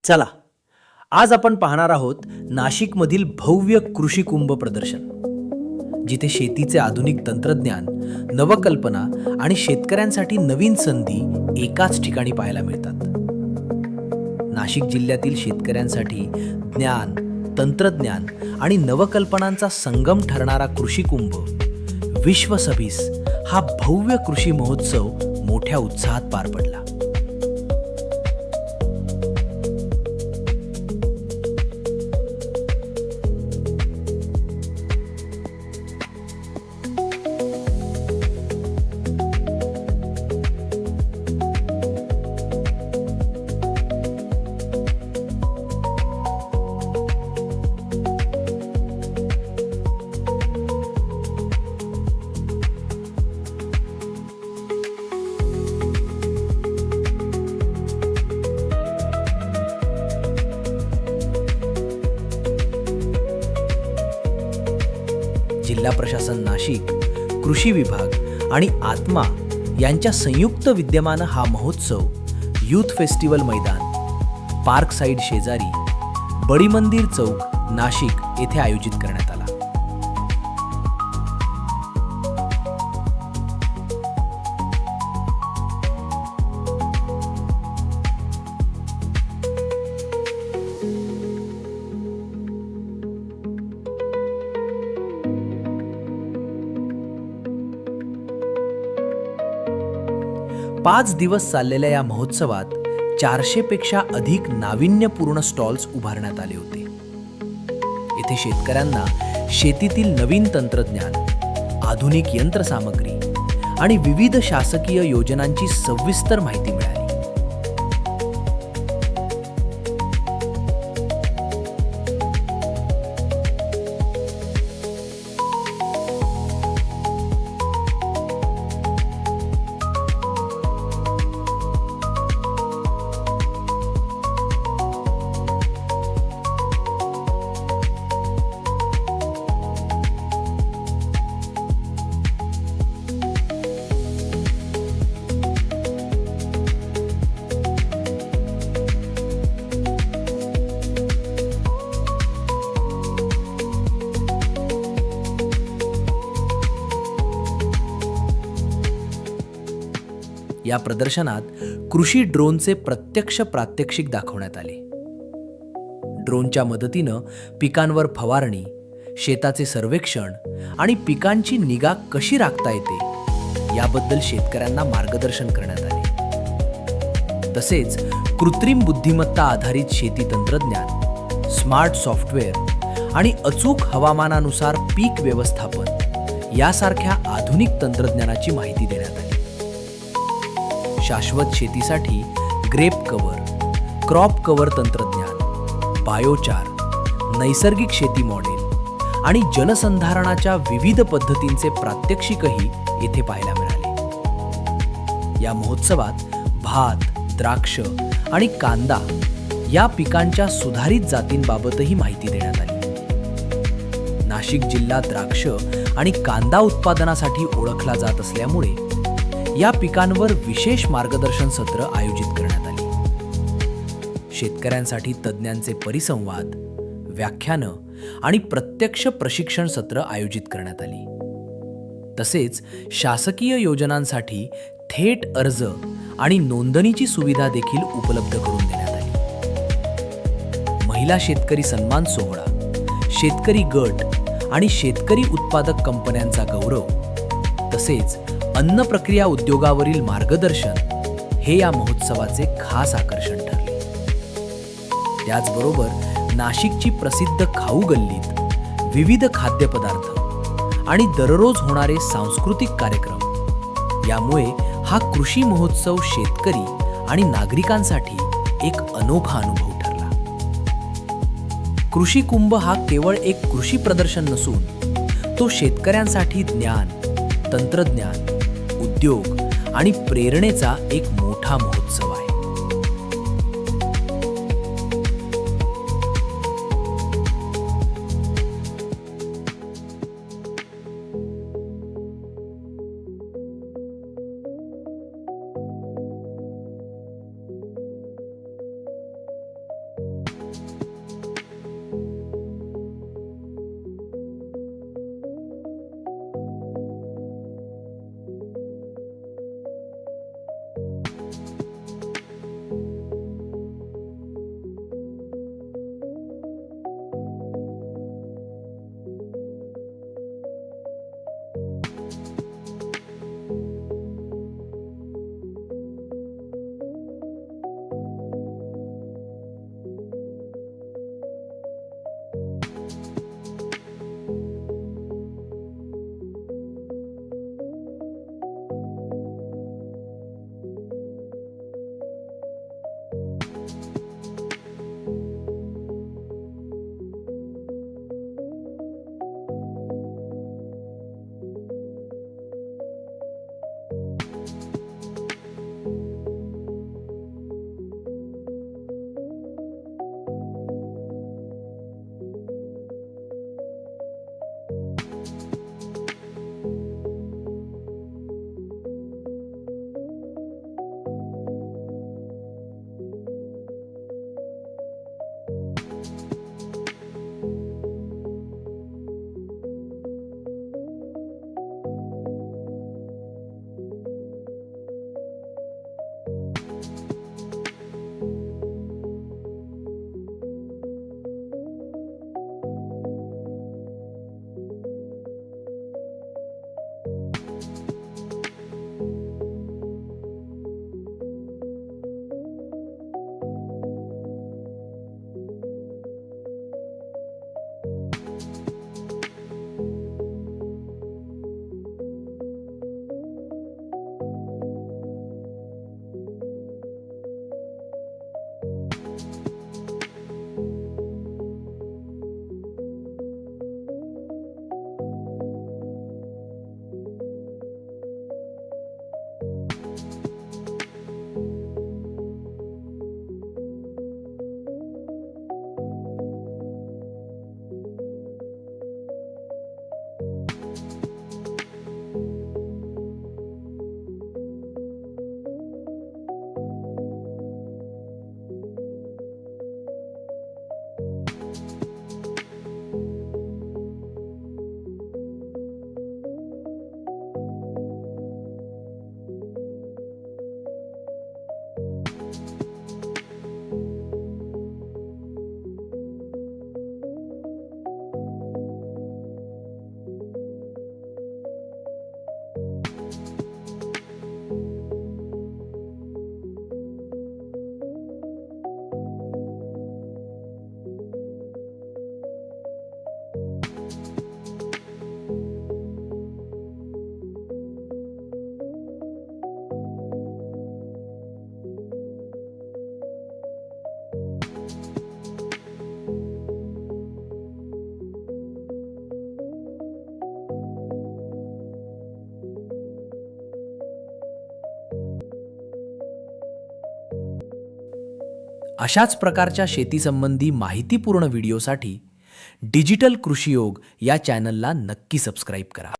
चला, आज आपण पाहणार आहोत नाशिकमधील भव्य कृषी कुंभ प्रदर्शन, जिथे शेतीचे आधुनिक तंत्रज्ञान, नवकल्पना आणि शेतकऱ्यांसाठी नवीन संधी एकाच ठिकाणी पाहायला मिळतात. नाशिक जिल्ह्यातील शेतकऱ्यांसाठी ज्ञान, तंत्रज्ञान आणि नवकल्पनांचा संगम ठरणारा कृषी कुंभ विश्व 26 हा भव्य कृषी महोत्सव मोठ्या उत्साहात पार पडला. जिल्हा प्रशासन नाशिक, कृषी विभाग आणि आत्मा यांच्या संयुक्त विद्यमानं हा महोत्सव यूथ फेस्टिवल मैदान, पार्क साईड शेजारी, बडी मंदिर चौक, नाशिक येथे आयोजित करण्यात आला. पाच दिवस चाललेल्या या महोत्सवात 400 पेक्षा अधिक नाविन्यपूर्ण स्टॉल्स उभारण्यात आले होते. येथे शेतकऱ्यांना शेतीतील नवीन तंत्रज्ञान, आधुनिक यंत्रसामग्री आणि विविध शासकीय योजनांची सविस्तर माहिती मिळाली. 'या प्रदर्शनात कृषी ड्रोनचे प्रत्यक्ष प्रात्यक्षिक दाखवण्यात आले. ड्रोनच्या मदतीनं पिकांवर फवारणी, शेताचे सर्वेक्षण आणि पिकांची निगा कशी राखता येते याबद्दल शेतकऱ्यांना मार्गदर्शन करण्यात आले. तसेच कृत्रिम बुद्धिमत्ता आधारित शेती तंत्रज्ञान, स्मार्ट सॉफ्टवेअर आणि अचूक हवामानानुसार पीक व्यवस्थापन यासारख्या आधुनिक तंत्रज्ञानाची माहिती देण्यात आली. शाश्वत शेतीसाठी ग्रेप कव्हर, क्रॉप कव्हर तंत्रज्ञान, बायोचार, नैसर्गिक शेती मॉडेल आणि जलसंधारणाच्या विविध पद्धतींचे प्रात्यक्षिकही येथे पाहायला मिळाले. या महोत्सवात भात, द्राक्ष आणि कांदा या पिकांच्या सुधारित जातींबाबतही माहिती देण्यात आली. नाशिक जिल्हा द्राक्ष आणि कांदा उत्पादनासाठी ओळखला जात असल्यामुळे या पिकांवर विशेष मार्गदर्शन सत्र आयोजित करण्यात आली. शेतकऱ्यांसाठी तज्ज्ञांचे परिसंवाद, व्याख्यानं आणि प्रत्यक्ष प्रशिक्षण सत्र आयोजित करण्यात आली. तसेच शासकीय योजनांसाठी थेट अर्ज आणि नोंदणीची सुविधा देखील उपलब्ध करून देण्यात आली. महिला शेतकरी सन्मान सोहळा, शेतकरी गट आणि शेतकरी उत्पादक कंपन्यांचा गौरव, तसेच अन्न प्रक्रिया उद्योगावरील मार्गदर्शन हे या महोत्सवाचे खास आकर्षण ठरले. त्याचबरोबर नाशिकची प्रसिद्ध खाऊ गल्लीत विविध खाद्यपदार्थ आणि दररोज होणारे सांस्कृतिक कार्यक्रम यामुळे हा कृषी महोत्सव शेतकरी आणि नागरिकांसाठी एक अनोखा अनुभव ठरला. कृषी कुंभ हा केवळ एक कृषी प्रदर्शन नसून तो शेतकऱ्यांसाठी ज्ञान, तंत्रज्ञान, उद्योग आणि प्रेरणेचा एक मोठा महोत्सव आहे. अशाच प्रकारच्या शेतीसंबंधी माहितीपूर्ण व्हिडिओसाठी डिजिटल कृषी योग या चॅनलला नक्की सबस्क्राईब करा.